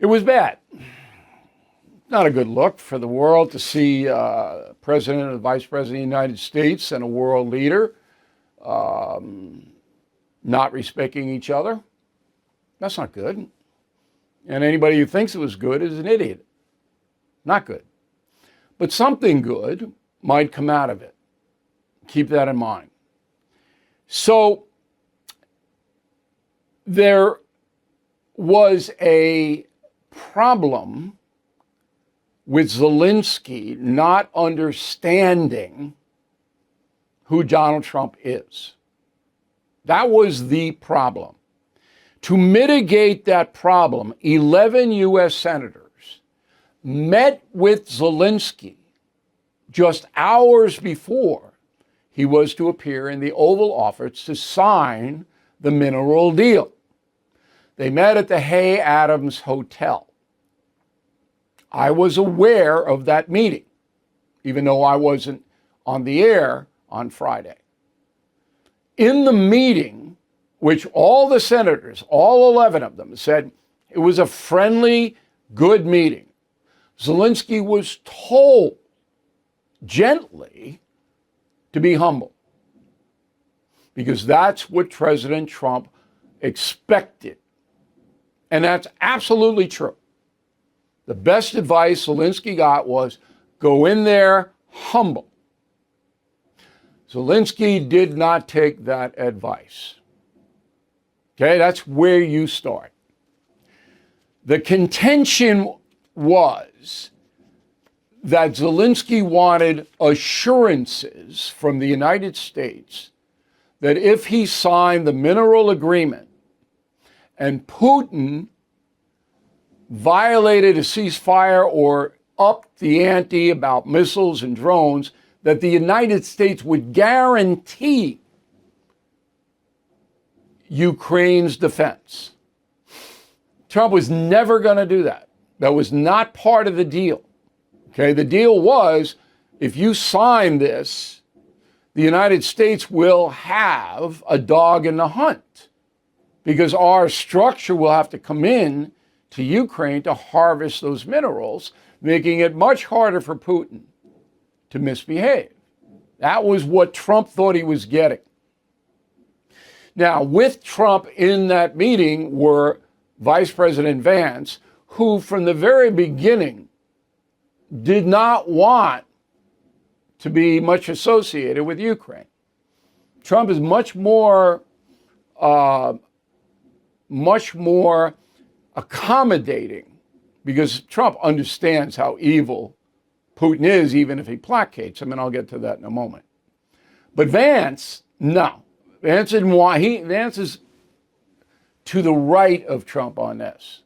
It was bad. Not a good look for the world to see President and Vice President of the United States and a world leader not respecting each other. That's not good. And anybody who thinks it was good is an idiot. Not good. But something good might come out of it. Keep that in mind. So there was a problem with Zelenskyy not understanding who Donald Trump is. That was the problem. To mitigate that problem, 11 U.S. senators met with Zelenskyy just hours before he was to appear in the Oval Office to sign the mineral deal. They met at the Hay Adams Hotel. I was aware of that meeting, even though I wasn't on the air on Friday. In the meeting, which all the senators, all 11 of them, said it was a friendly, good meeting, Zelenskyy was told gently to be humble, because that's what President Trump expected. And that's absolutely true. The best advice Zelenskyy got was go in there humble. Zelenskyy did not take that advice. Okay, that's where you start. The contention was that Zelenskyy wanted assurances from the United States that if he signed the mineral agreement and Putin violated a ceasefire or upped the ante about missiles and drones, that the United States would guarantee Ukraine's defense. Trump was never going to do that. That was not part of the deal. Okay, the deal was if you sign this, the United States will have a dog in the hunt, because our structure will have to come in to Ukraine to harvest those minerals, making it much harder for Putin to misbehave. That was what Trump thought he was getting. Now, with Trump in that meeting were Vice President Vance, who from the very beginning did not want to be much associated with Ukraine. Trump is much more accommodating, because Trump understands how evil Putin is, even if he placates him, and I'll get to that in a moment. But Vance, no. Vance didn't want, Vance is to the right of Trump on this.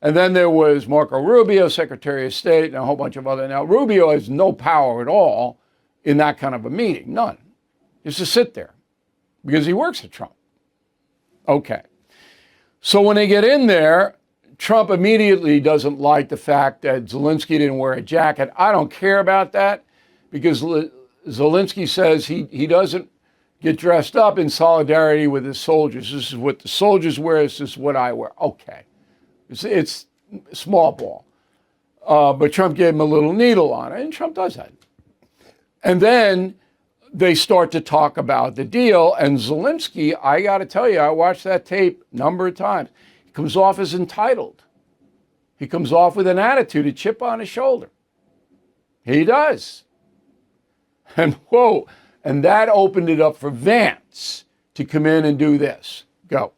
And then there was Marco Rubio, Secretary of State, and a whole bunch of other. Now, Rubio has no power at all in that kind of a meeting, none. Just to sit there, because he works for Trump. Okay. So when they get in there, Trump immediately doesn't like the fact that Zelenskyy didn't wear a jacket. I don't care about that, because Zelenskyy says he doesn't get dressed up in solidarity with his soldiers. This is what the soldiers wear. This is what I wear. Okay. It's small ball. But Trump gave him a little needle on it, and Trump does that. And then they start to talk about the deal, and Zelenskyy, I got to tell you, I watched that tape a number of times. He comes off as entitled. He comes off with an attitude, a chip on his shoulder. He does. And whoa, and that opened it up for Vance to come in and do this. Go.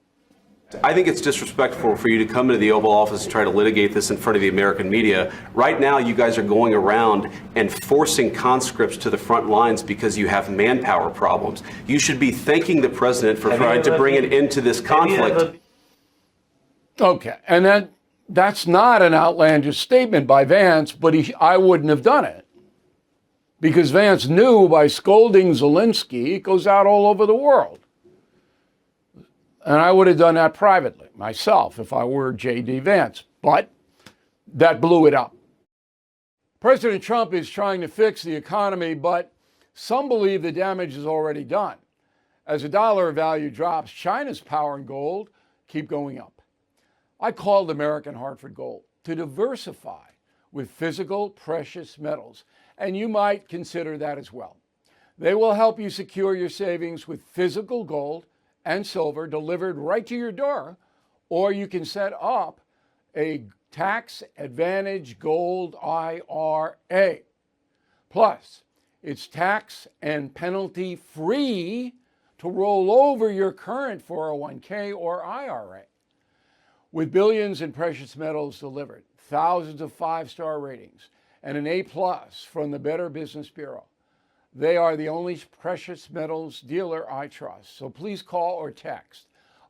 I think it's disrespectful for you to come into the Oval Office and try to litigate this in front of the American media. Right now, you guys are going around and forcing conscripts to the front lines because you have manpower problems. You should be thanking the president for trying to bring an end to this conflict. Okay, and that's not an outlandish statement by Vance, but I wouldn't have done it. Because Vance knew by scolding Zelenskyy, it goes out all over the world. And I would have done that privately myself if I were J.D. Vance. But that blew it up. President Trump is trying to fix the economy, but some believe the damage is already done. As the dollar value drops, China's power and gold keep going up. I called American Hartford Gold to diversify with physical precious metals, and you might consider that as well. They will help you secure your savings with physical gold and silver delivered right to your door, or you can set up a tax advantage gold IRA. Plus, it's tax and penalty free to roll over your current 401k or IRA. With billions in precious metals delivered, thousands of 5-star ratings, and an A+ from the Better Business Bureau, they are the only precious metals dealer I trust. So please call or text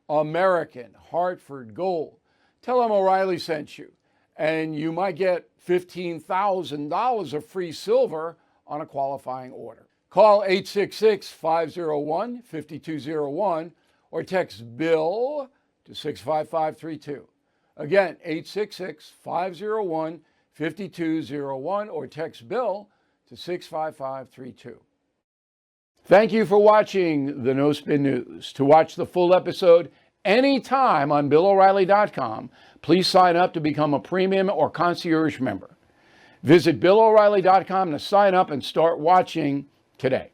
American Hartford Gold. Tell them O'Reilly sent you, and you might get $15,000 of free silver on a qualifying order. Call 866-501-5201 or text BILL to 65532. Again, 866-501-5201 or text BILL to 65532. Thank you for watching the No Spin News. To watch the full episode anytime on BillO'Reilly.com, please sign up to become a premium or concierge member. Visit BillO'Reilly.com to sign up and start watching today.